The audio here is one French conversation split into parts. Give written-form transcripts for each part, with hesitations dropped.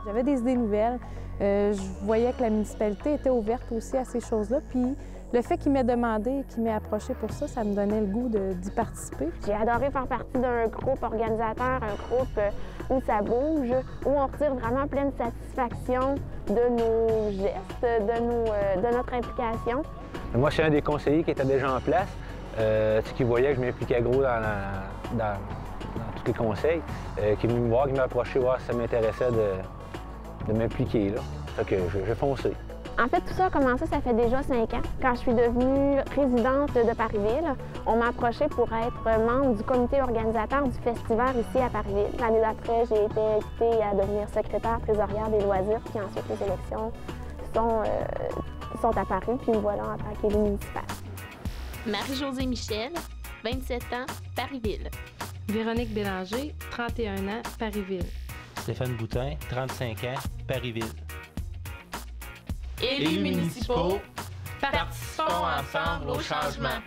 J'avais des idées nouvelles. Je voyais que la municipalité était ouverte aussi à ces choses-là. Puis le fait qu'il m'ait demandé, qu'il m'ait approché pour ça, ça me donnait le goût d'y participer. J'ai adoré faire partie d'un groupe organisateur, un groupe où ça bouge, où on retire vraiment pleine satisfaction de nos gestes, de notre implication. Moi, je suis un des conseillers qui était déjà en place, qui voyait que je m'impliquais gros dans tous les conseils, qui est venu me voir, qui m'a approché, voir si ça m'intéressait de m'impliquer. Fait que j'ai foncé. En fait, tout ça a commencé, ça fait déjà 5 ans. Quand je suis devenue résidente de Parisville, on m'a approchée pour être membre du comité organisateur du festival ici à Parisville. L'année d'après, j'ai été invitée à devenir secrétaire trésorière des loisirs, puis ensuite les élections sont apparues, puis me voilà en tant qu'élue municipale. Marie-Josée Michel, 27 ans, Parisville. Véronique Bélanger, 31 ans, Parisville. Stéphane Boutin, 35 ans, Parisville. Élus municipaux, participons ensemble au changement.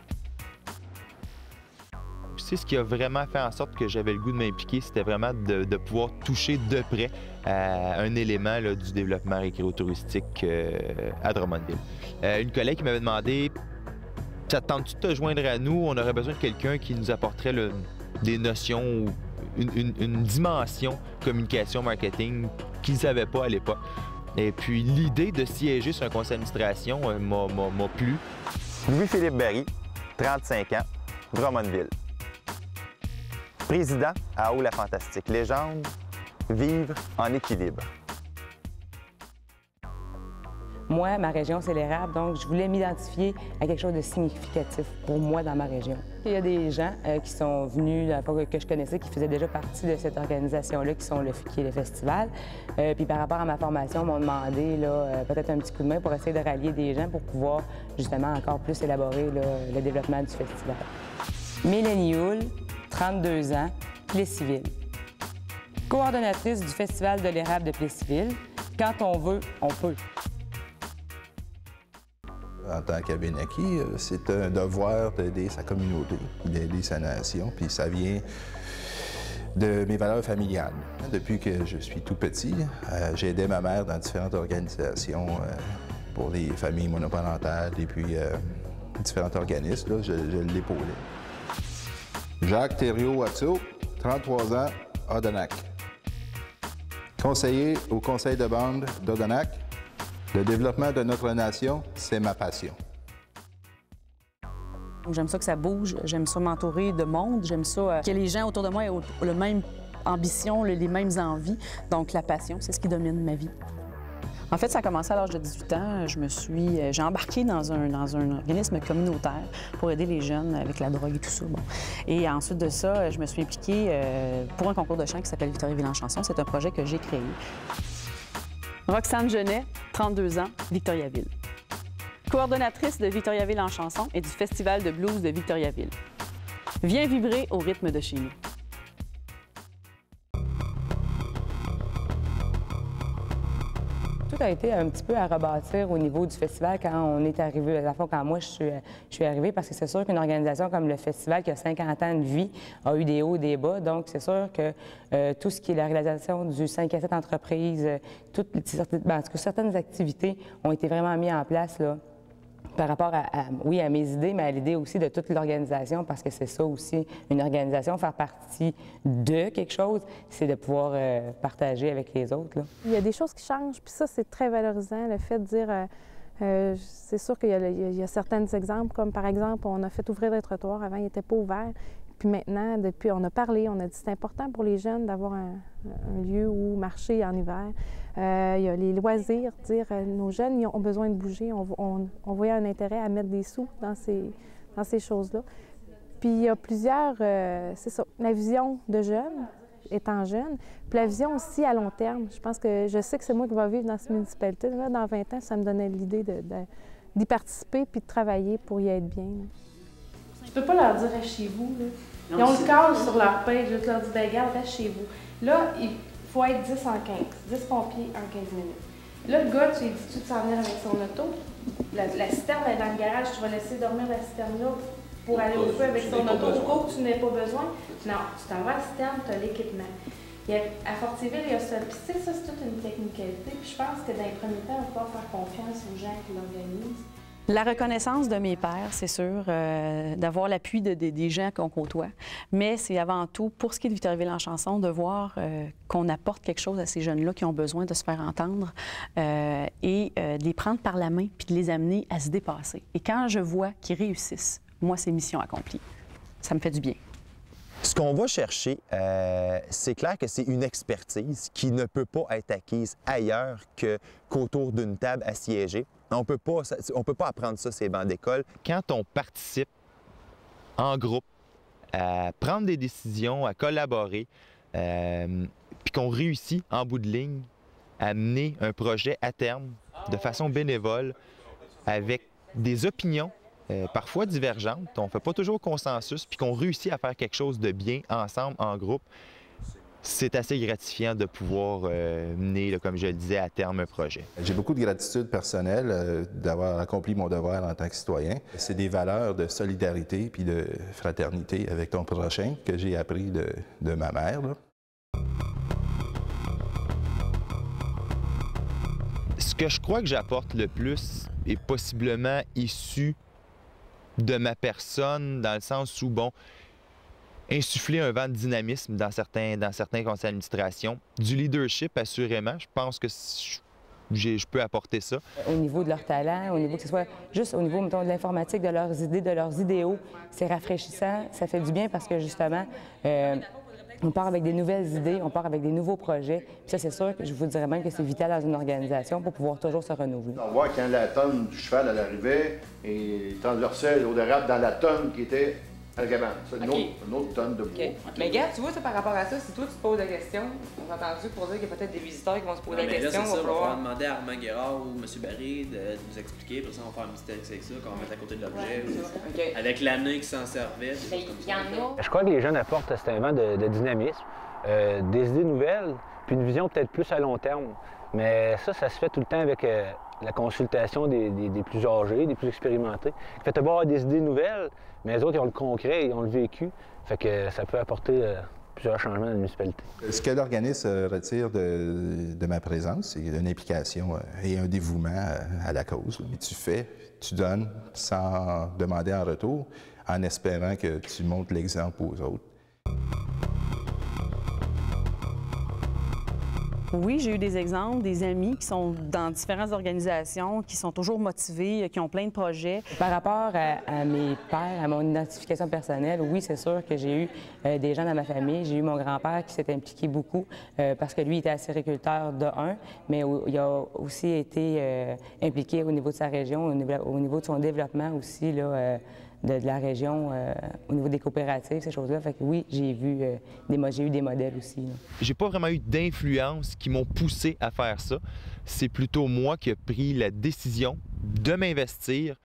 C'est ce qui a vraiment fait en sorte que j'avais le goût de m'impliquer, c'était vraiment de pouvoir toucher de près à un élément là, du développement récréo-touristique à Drummondville. Une collègue qui m'avait demandé « Ça te tente-tu de te joindre à nous? On aurait besoin de quelqu'un qui nous apporterait des notions ou une dimension communication, marketing qu'ils ne savaient pas à l'époque. » Et puis l'idée de siéger sur un conseil d'administration m'a plu. Louis-Philippe Barry, 35 ans, Drummondville. Président à Haut-la-Fantastique. Légende, vivre en équilibre. Moi, ma région, c'est l'érable, donc je voulais m'identifier à quelque chose de significatif pour moi dans ma région. Il y a des gens qui sont venus, que je connaissais, qui faisaient déjà partie de cette organisation-là, qui est le festival. Puis par rapport à ma formation, ils m'ont demandé peut-être un petit coup de main pour essayer de rallier des gens pour pouvoir justement encore plus élaborer le développement du festival. Mélanie Houle, 32 ans, Plessisville. Coordonnatrice du Festival de l'érable de Plessisville. Quand on veut, on peut. En tant qu'Abénaki, c'est un devoir d'aider sa communauté, d'aider sa nation, puis ça vient de mes valeurs familiales. Depuis que je suis tout petit, j'ai aidé ma mère dans différentes organisations pour les familles monoparentales et puis différents organismes. Là, je l'épaulais. Jacques Thériault-Watteau, 33 ans, Odanak. Conseiller au conseil de bande d'Odanak. Le développement de notre nation, c'est ma passion. J'aime ça que ça bouge, j'aime ça m'entourer de monde, j'aime ça que les gens autour de moi aient la même ambition, les mêmes envies. Donc la passion, c'est ce qui domine ma vie. En fait, ça a commencé à l'âge de 18 ans. J'ai embarqué dans un organisme communautaire pour aider les jeunes avec la drogue et tout ça. Bon. Et ensuite de ça, je me suis impliquée pour un concours de chant qui s'appelle Victoriaville en chanson. C'est un projet que j'ai créé. Roxane Genet, 32 ans, Victoriaville. Coordonnatrice de Victoriaville en chanson et du Festival de blues de Victoriaville. Viens vibrer au rythme de chez nous. Tout a été un petit peu à rebâtir au niveau du festival quand on est arrivé, à la fois quand moi je suis arrivée, parce que c'est sûr qu'une organisation comme le festival qui a 50 ans de vie a eu des hauts et des bas, donc c'est sûr que tout ce qui est la réalisation du 5 à 7 entreprises, certaines activités ont été vraiment mises en place là, par rapport à mes idées, mais à l'idée aussi de toute l'organisation, parce que c'est ça aussi, une organisation, faire partie de quelque chose, c'est de pouvoir partager avec les autres. Là. Il y a des choses qui changent, puis ça, c'est très valorisant, le fait de dire... c'est sûr qu'il y a certains exemples, comme par exemple, on a fait ouvrir les trottoirs, avant, ils n'étaient pas ouverts. Puis maintenant, depuis, on a parlé, on a dit c'est important pour les jeunes d'avoir un lieu où marcher en hiver. Il y a les loisirs, dire nos jeunes ils ont besoin de bouger. On voyait un intérêt à mettre des sous dans ces choses-là. Puis il y a plusieurs, c'est ça, la vision de jeunes, étant jeune, puis la vision aussi à long terme. Je sais que c'est moi qui vais vivre dans cette municipalité. Là, dans 20 ans, ça me donnait l'idée d'y participer puis de travailler pour y être bien. Tu peux pas leur dire « reste chez vous ». Ils ont le cadre sur leur page, je leur dis « ben regarde, reste chez vous ». Là, il faut être 10 en 15, 10 pompiers en 15 minutes. Là, le gars, tu lui dis-tu de s'en venir avec son auto? La citerne est dans le garage, tu vas laisser dormir la citerne là pour aller au feu avec son auto, au cas où tu n'aies pas besoin. Non, tu t'en vas à la citerne, tu as l'équipement. À Fortierville, il y a ça. Puis tu sais, ça, c'est toute une technicalité. Puis je pense que dans les premiers temps, on va pouvoir faire confiance aux gens qui l'organisent. La reconnaissance de mes pairs, c'est sûr, d'avoir l'appui des gens qu'on côtoie, mais c'est avant tout, pour ce qui est de Victoriaville-en-Chanson, de voir qu'on apporte quelque chose à ces jeunes-là qui ont besoin de se faire entendre et de les prendre par la main puis de les amener à se dépasser. Et quand je vois qu'ils réussissent, moi, c'est mission accomplie. Ça me fait du bien. Ce qu'on va chercher, c'est clair que c'est une expertise qui ne peut pas être acquise ailleurs qu'autour d'une table à siéger. On ne peut pas apprendre ça ces bancs d'école. Quand on participe en groupe à prendre des décisions, à collaborer, puis qu'on réussit en bout de ligne à mener un projet à terme de façon bénévole avec des opinions parfois divergentes, on ne fait pas toujours consensus, puis qu'on réussit à faire quelque chose de bien ensemble, en groupe, c'est assez gratifiant de pouvoir mener, là, comme je le disais, à terme un projet. J'ai beaucoup de gratitude personnelle d'avoir accompli mon devoir en tant que citoyen. C'est des valeurs de solidarité puis de fraternité avec ton prochain que j'ai appris de ma mère, là. Ce que je crois que j'apporte le plus est possiblement issu de ma personne, dans le sens où, bon, insuffler un vent de dynamisme dans certains conseils d'administration, du leadership, assurément. Je pense que je peux apporter ça. Au niveau de leur talent, au niveau que ce soit juste au niveau, mettons, de l'informatique, de leurs idées, de leurs idéaux, c'est rafraîchissant, ça fait du bien parce que, justement, on part avec des nouvelles idées, on part avec des nouveaux projets. Puis ça, c'est sûr que je vous dirais même que c'est vital dans une organisation pour pouvoir toujours se renouveler. On voit quand la tonne du cheval elle arrivait et ils transversaient l'eau d'érable dans la tonne qui était à la cabane. C'est une autre tonne de bois. Okay. Mais regarde, tu vois, ça, par rapport à ça, si toi, tu te poses la question, on a entendu pour dire qu'il y a peut-être des visiteurs qui vont se poser la question. Là, c'est ça, on va falloir demander à Armand Guérard ou M. Barry de nous expliquer. Puis ça, on va faire un petit texte avec ça, qu'on va mettre à côté de l'objet. Okay. Avec l'année qui s'en servait. Il y en a. Je crois que les jeunes apportent un vent de dynamisme, des idées nouvelles, puis une vision peut-être plus à long terme. Mais ça se fait tout le temps avec la consultation des plus âgés, des plus expérimentés. Fait que tu vas avoir des idées nouvelles, mais les autres, ils ont le concret, ils ont le vécu. Fait que ça peut apporter plusieurs changements dans la municipalité. Ce que l'organisme retire de ma présence, c'est une implication et un dévouement à la cause. Mais tu fais, tu donnes sans demander en retour, en espérant que tu montres l'exemple aux autres. Oui, j'ai eu des exemples, des amis qui sont dans différentes organisations, qui sont toujours motivés, qui ont plein de projets. Par rapport à mes pères, à mon identification personnelle, oui, c'est sûr que j'ai eu des gens dans ma famille. J'ai eu mon grand-père qui s'est impliqué beaucoup parce que lui était acériculteur de un, mais il a aussi été impliqué au niveau de sa région, au niveau de son développement aussi, là, de la région, au niveau des coopératives, ces choses-là. Fait que oui, j'ai eu des modèles aussi. J'ai pas vraiment eu d'influence qui m'ont poussé à faire ça. C'est plutôt moi qui ai pris la décision de m'investir